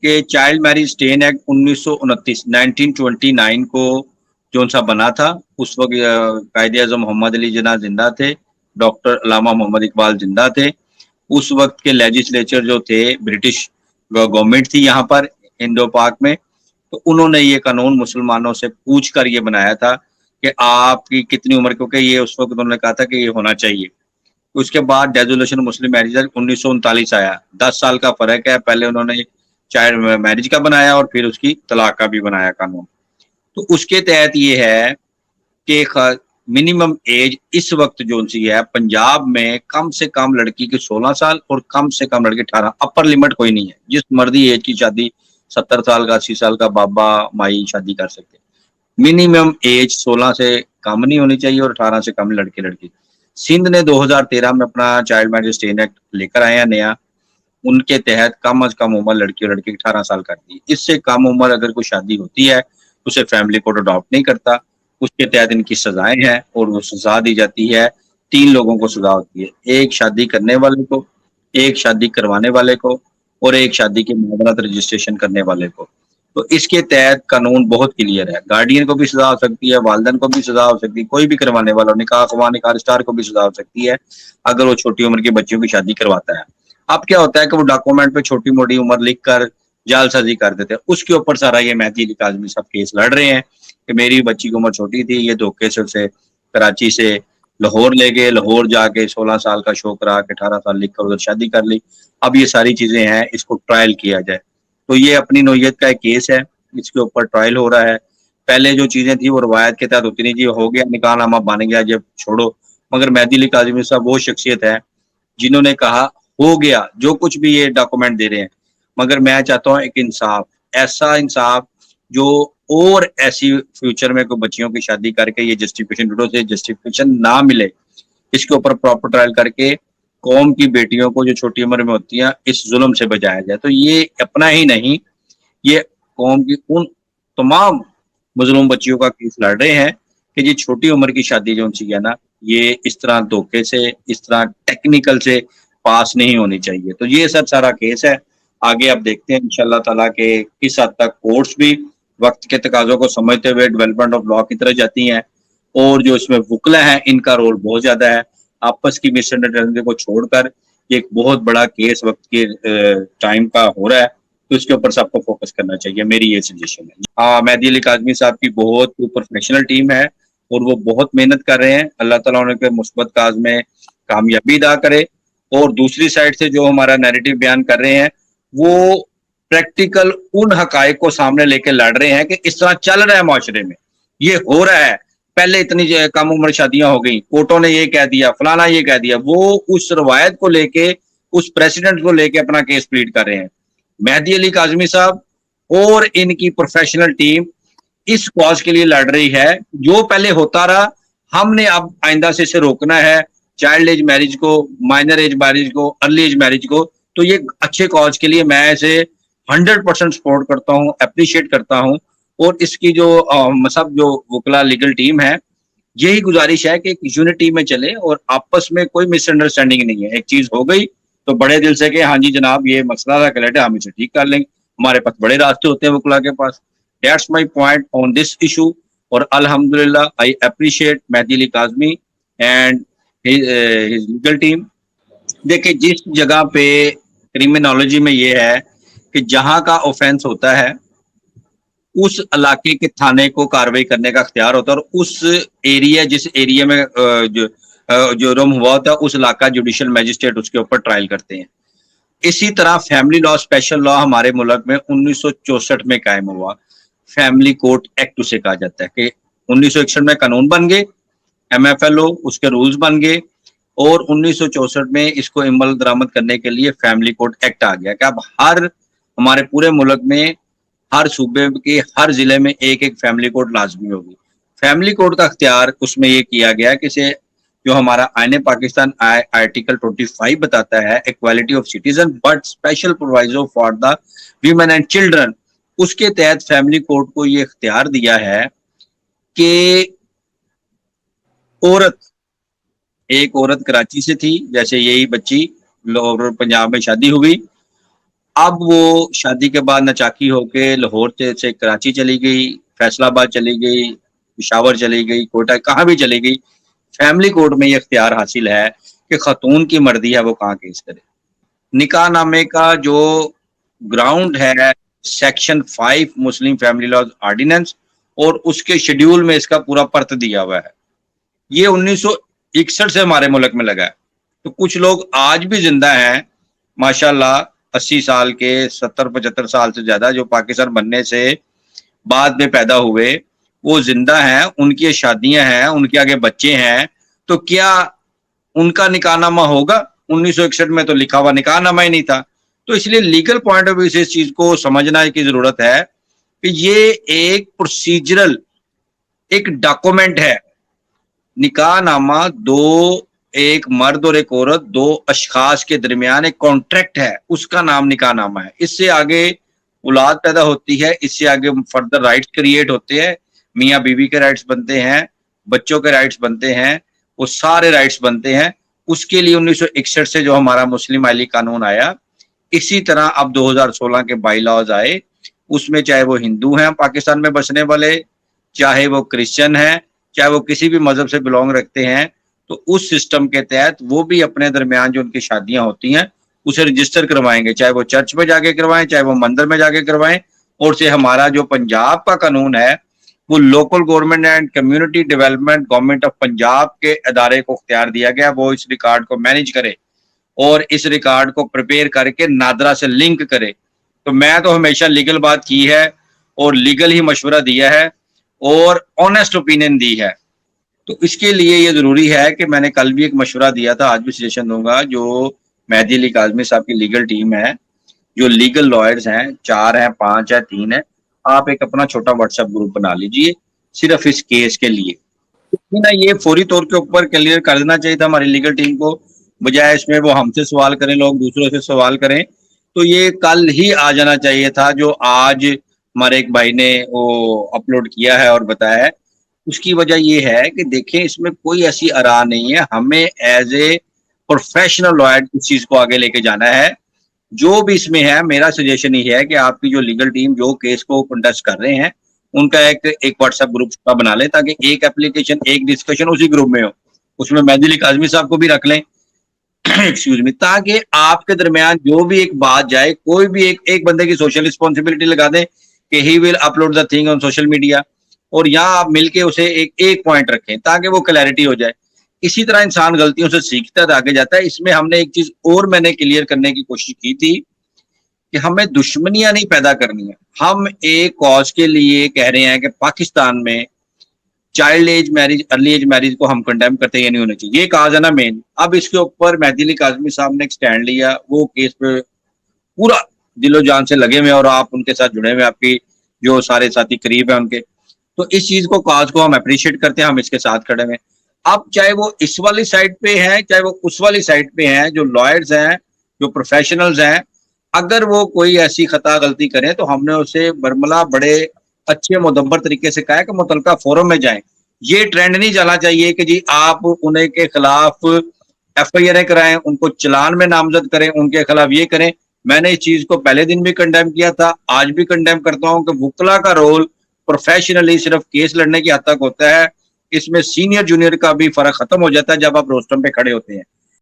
کہ child marriage station act 1929 کو جو سا بنا تھا، اس وقت قائد اعظم محمد علی جناح زندہ تھے، ڈاکٹر علامہ محمد اقبال زندہ تھے. اس وقت کے لیجسلیچر جو تھے برٹش گورنمنٹ تھی یہاں پر انڈو پاک میں، تو انہوں نے یہ قانون مسلمانوں سے پوچھ کر یہ بنایا تھا کہ آپ کی کتنی عمر، کیونکہ یہ اس وقت انہوں نے کہا تھا کہ یہ ہونا چاہیے. اس کے بعد ڈیزولیشن مسلم میرج 1939 آیا. 10 سال کا فرق ہے، پہلے انہوں نے چائلڈ میرج کا بنایا اور پھر اس کی طلاق کا بھی بنایا قانون. تو اس کے تحت یہ ہے کہ منیمم ایج اس وقت جو سی ہے پنجاب میں کم سے کم لڑکی کی 16 سال اور کم سے کم لڑکی 18. اپر لمٹ کوئی نہیں ہے، جس مرضی ایج کی شادی 70 سال کا 80 سال کا بابا مائی شادی کر سکتے. منیمم ایج 16 سے کم نہیں ہونی چاہیے اور 18 سے کم لڑکی. سندھ نے 2013 میں اپنا چائلڈ میرج اسٹین ایکٹ لے کر آیا نیا. ان کے تحت کم از کم عمر لڑکی اور لڑکی 18 سال کر دی. اس سے کم عمر اگر کوئی شادی ہوتی ہے اسے فیملی کوڈ اڈاپٹ نہیں کرتا. اس کے تحت ان کی سزائیں ہیں اور وہ سزا دی جاتی ہے. 3 لوگوں کو سزا ہوتی ہے، ایک شادی کرنے والے کو، ایک شادی کروانے والے کو اور ایک شادی کی معاملات رجسٹریشن کرنے والے کو. تو اس کے تحت قانون بہت کلیئر ہے. گارڈین کو بھی سزا ہو سکتی ہے، والدین کو بھی سزا ہو سکتی ہے، کوئی بھی کروانے والا، نکاح خواہ نکاح رجسٹرار کو بھی سزا ہو سکتی ہے اگر وہ چھوٹی عمر کے بچوں کی شادی کرواتا ہے. اب کیا ہوتا ہے کہ وہ ڈاکومنٹ پہ چھوٹی موٹی عمر لکھ کر جعل سازی کر دیتے ہیں. اس کے اوپر سارا یہ مہدی علی کاظمی صاحب کیس لڑ رہے ہیں کہ میری بچی کی عمر چھوٹی تھی، یہ دھوکے سے کراچی سے لاہور لے گئے، لاہور جا کے 16 سال کا شو کرا کے 18 سال لکھ کر ادھر شادی کر لی. اب یہ ساری چیزیں ہیں، اس کو ٹرائل کیا جائے. تو یہ اپنی نوعیت کا ایک کیس ہے، اس کے اوپر ٹرائل ہو رہا ہے. پہلے جو چیزیں تھیں وہ روایت کے تحت ہوتی نہیں، جی ہو گیا نکاح نامہ بن گیا جب چھوڑو. مگر مہدی علی کاظمی صاحب وہ شخصیت ہے جنہوں نے کہا ہو گیا جو کچھ بھی یہ ڈاکومنٹ دے رہے ہیں. مگر میں چاہتا ہوں ایک انصاف، ایسا انصاف جو اور ایسی فیوچر میں کوئی بچیوں کی شادی کر کے یہ جسٹیفیکیشن نہ ملے. اس کے اوپر پراپر ٹرائل کر کے قوم کی بیٹیوں کو جو چھوٹی عمر میں ہوتی ہیں اس ظلم سے بچایا جائے. تو یہ اپنا ہی نہیں، یہ قوم کی ان تمام مظلوم بچیوں کا کیس لڑ رہے ہیں کہ جی چھوٹی عمر کی شادی جو ہے نا یہ اس طرح دھوکے سے، اس طرح ٹیکنیکل سے پاس نہیں ہونی چاہیے. تو یہ سب سارا کیس ہے. آگے آپ دیکھتے ہیں انشاءاللہ تعالیٰ کہ کس حد تک کورٹس بھی وقت کے تقاضوں کو سمجھتے ہوئے ڈیولپمنٹ آف لا کی طرف جاتی ہیں، اور جو اس میں وکلا ہیں ان کا رول بہت زیادہ ہے. آپس کی مس انڈرسٹینڈنگ کو چھوڑ کر یہ ایک بہت بڑا کیس وقت کے ٹائم کا ہو رہا ہے، تو اس کے اوپر سب کو فوکس کرنا چاہیے. میری یہ سجیشن ہے. مہدی علی کاظمی صاحب کی بہت پروفیشنل ٹیم ہے اور وہ بہت محنت کر رہے ہیں. اللہ تعالیٰ انہیں کے مثبت کاز میں کامیابی ادا کرے. اور دوسری سائڈ سے جو ہمارا نیریٹو بیان کر رہے ہیں وہ پریکٹیکل ان حقائق کو سامنے لے کے لڑ رہے ہیں کہ اس طرح چل رہا ہے معاشرے میں، یہ ہو رہا ہے. پہلے اتنی کم عمر شادیاں ہو گئی، کورٹوں نے یہ کہہ دیا، فلانا یہ کہہ دیا. وہ اس روایت کو لے کے، اس پریسیڈنٹ کو لے کے اپنا کیس پلیڈ کر رہے ہیں. مہدی علی کاظمی صاحب اور ان کی پروفیشنل ٹیم اس کاز کے لیے لڑ رہی ہے. جو پہلے ہوتا رہا ہم نے اب آئندہ سے اسے روکنا ہے، چائلڈ ایج میرج کو، مائنر ایج میرج کو، ارلی ایج میرج کو. تو یہ اچھے کاز کے لیے میں اسے 100% سپورٹ کرتا ہوں، اپریشیٹ کرتا ہوں. اور اس کی جو سب جو وکلا لیگل ٹیم ہے یہی گزارش ہے کہ ایک یونٹی میں چلے اور آپس میں کوئی مس انڈرسٹینڈنگ نہیں ہے. ایک چیز ہو گئی تو بڑے دل سے کہ ہاں جی جناب یہ مسئلہ تھا کلیٹ ہے، ہم اسے ٹھیک کر لیں گے. ہمارے پاس بڑے راستے ہوتے ہیں وکلا کے پاس. That's my point on this issue. اور الحمدللہ I appreciate Mehdi Ali Kazmi and his legal team. دیکھیں جس جگہ پہ کرمنالوجی میں یہ ہے کہ جہاں کا اوفینس ہوتا ہے اس علاقے کے تھانے کو کارروائی کرنے کا اختیار ہوتا ہے، اور اس ایریا جس ایریا میں جرم ہوا ہوتا ہے اس علاقہ جوڈیشل میجسٹریٹ اس کے اوپر ٹرائل کرتے ہیں. اسی طرح فیملی لا اسپیشل لا ہمارے ملک میں 1964 میں قائم ہوا. فیملی کورٹ ایکٹ اسے کہا جاتا ہے کہ 1961 میں قانون بن گئے، ایم ایف ایل او اس کے رولز بن گئے، اور 1964 میں اس کو عمل درآمد کرنے کے لیے فیملی کورٹ ایکٹ آ گیا کہ اب ہمارے پورے ملک میں ہر صوبے کے ہر ضلع میں ایک ایک فیملی کورٹ لازمی ہوگی. فیملی کورٹ کا اختیار اس میں یہ کیا گیا کہ اسے جو ہمارا آئین پاکستان آرٹیکل 25 بتاتا ہے equality of citizen but special proviso for the women and children, اس کے تحت فیملی کورٹ کو یہ اختیار دیا ہے کہ ایک عورت کراچی سے تھی، جیسے یہی بچی پنجاب میں شادی ہوئی، اب وہ شادی کے بعد نچاکی ہو کے لاہور سے کراچی چلی گئی، فیصلہ آباد چلی گئی، پشاور چلی گئی، کوئٹہ، کہاں بھی چلی گئی، فیملی کورٹ میں یہ اختیار حاصل ہے کہ خاتون کی مرضی ہے وہ کہاں کیس کرے۔ نکاح نامے کا جو گراؤنڈ ہے section 5 Muslim family laws ordinance, اور اس کے شیڈیول میں اس کا پورا پرت دیا ہوا ہے۔ یہ 1961 سے ہمارے ملک میں لگا ہے۔ تو کچھ لوگ آج بھی زندہ ہیں ماشاءاللہ، 80 سال کے، 70-75 سال سے زیادہ، جو پاکستان بننے سے بعد میں پیدا ہوئے، وہ زندہ ہیں، ان کی شادیاں ہیں، ان کے آگے بچے ہیں، تو کیا ان کا نکاح نامہ ہوگا؟ 1961 میں تو لکھا ہوا نکاح نامہ ہی نہیں تھا۔ تو اس لیے لیگل پوائنٹ آف ویو سے اس چیز کو سمجھنا کی ضرورت ہے کہ یہ ایک پروسیجرل ایک ڈاکومنٹ ہے۔ نکاح نامہ ایک مرد اور ایک عورت، دو اشخاص کے درمیان ایک کانٹریکٹ ہے، اس کا نام نکاح نامہ ہے۔ اس سے آگے اولاد پیدا ہوتی ہے، اس سے آگے فردر رائٹس کریٹ ہوتے ہیں، میاں بیوی کے رائٹس بنتے ہیں، بچوں کے رائٹس بنتے ہیں، وہ سارے رائٹس بنتے ہیں۔ اس کے لیے 1961 سے جو ہمارا مسلم آئلی قانون آیا، اسی طرح اب 2016 کے بائی لاز آئے، اس میں چاہے وہ ہندو ہیں پاکستان میں بسنے والے، چاہے وہ کرسچن ہیں، چاہے وہ کسی بھی مذہب سے بلونگ رکھتے ہیں، تو اس سسٹم کے تحت وہ بھی اپنے درمیان جو ان کی شادیاں ہوتی ہیں اسے رجسٹر کروائیں گے، چاہے وہ چرچ میں جا کے کروائیں، چاہے وہ مندر میں جا کے کروائیں۔ اور سے ہمارا جو پنجاب کا قانون ہے، وہ local government and community development government of Punjab کے ادارے کو اختیار دیا گیا، وہ اس ریکارڈ کو مینیج کرے اور اس ریکارڈ کو پریپیئر کر کے نادرا سے لنک کرے۔ تو میں تو ہمیشہ لیگل بات کی ہے اور لیگل ہی مشورہ دیا ہے اور آنےسٹ اوپینین دی ہے۔ تو اس کے لیے یہ ضروری ہے کہ میں نے کل بھی ایک مشورہ دیا تھا، آج بھی سجیشن دوں گا، جو مہدی علی کاظمی صاحب کی لیگل ٹیم ہے، جو لیگل لائرز ہیں، 4 ہیں، 5 ہیں، 3 ہیں، آپ ایک اپنا چھوٹا واٹس ایپ گروپ بنا لیجئے صرف اس کیس کے لیے۔ یہ فوری طور کے اوپر کلیئر کر دینا چاہیے تھا ہماری لیگل ٹیم کو، بجائے اس میں وہ ہم سے سوال کریں، لوگ دوسروں سے سوال کریں۔ تو یہ کل ہی آ جانا چاہیے تھا، جو آج ہمارے ایک بھائی نے وہ اپلوڈ کیا ہے اور بتایا ہے۔ اس کی وجہ یہ ہے کہ دیکھیں اس میں کوئی ایسی آراء نہیں ہے، ہمیں ایز اے پروفیشنل لائر اس چیز کو آگے لے کے جانا ہے۔ جو بھی اس میں ہے، میرا سجیشن یہ ہے کہ آپ کی جو لیگل ٹیم جو کیس کو کنڈکٹ کر رہے ہیں، ان کا ایک واٹس ایپ گروپ بنا لیں، تاکہ ایک اپلیکیشن، ایک ڈسکشن اسی گروپ میں ہو، اس میں مہدی علی کاظمی صاحب کو بھی رکھ لیں ایکسکیوز می، تاکہ آپ کے درمیان جو بھی ایک بات جائے، کوئی بھی ایک بندے کی سوشل رسپانسبلٹی لگا دیں کہ he will upload the thing on social media, اور یہاں آپ مل کے اسے ایک پوائنٹ رکھیں تاکہ وہ کلیئرٹی ہو جائے۔ اسی طرح انسان غلطیوں سے سیکھتا ہے، آگے جاتا ہے۔ اس میں ہم نے ایک چیز اور میں نے کلیئر کرنے کی کوشش کی تھی کہ ہمیں دشمنیاں نہیں پیدا کرنی ہیں۔ ہم ایک کاز کے لیے کہہ رہے ہیں کہ پاکستان میں child age marriage, early age marriage کو ہم کنڈیم کرتے ہیں، یہ نہیں ہونا چاہیے، یہ کاز ہے نا مین۔ اب اس کے اوپر مہدی علی کاظمی صاحب نے ایک سٹینڈ لیا، وہ کیس پہ پورا دل و جان سے لگے ہوئے، اور آپ ان کے ساتھ جڑے ہوئے، آپ کی جو سارے ساتھی قریب ہیں ان کے، تو اس چیز کو کاز کو ہم اپریشیٹ کرتے ہیں، ہم اس کے ساتھ کھڑے ہوئے۔ اب چاہے وہ اس والی سائڈ پہ ہیں، چاہے وہ اس والی سائڈ پہ ہیں، جو لائرز ہیں، جو پروفیشنلز ہیں، اگر وہ کوئی ایسی خطا غلطی کریں تو ہم نے اسے برملا بڑے اچھے مدبر طریقے سے کہا ہے کہ متعلقہ فورم میں جائیں۔ یہ ٹرینڈ نہیں چلنا چاہیے کہ جی آپ انہیں کے خلاف ایف آئی آر کرائیں، ان کو چلان میں نامزد کریں، ان کے خلاف یہ کریں۔ میں نے اس چیز کو پہلے دن بھی کنڈیم کیا تھا، آج بھی کنڈیم کرتا ہوں کہ وکلا کا رول پروفیشنلی صرف کیس لڑنے کی حد تک ہوتا ہے، اس میں سینئر جونیئر کا بھی فرق ختم ہو جاتا ہے جب آپ روسٹم پہ کھڑے ہوتے ہیں۔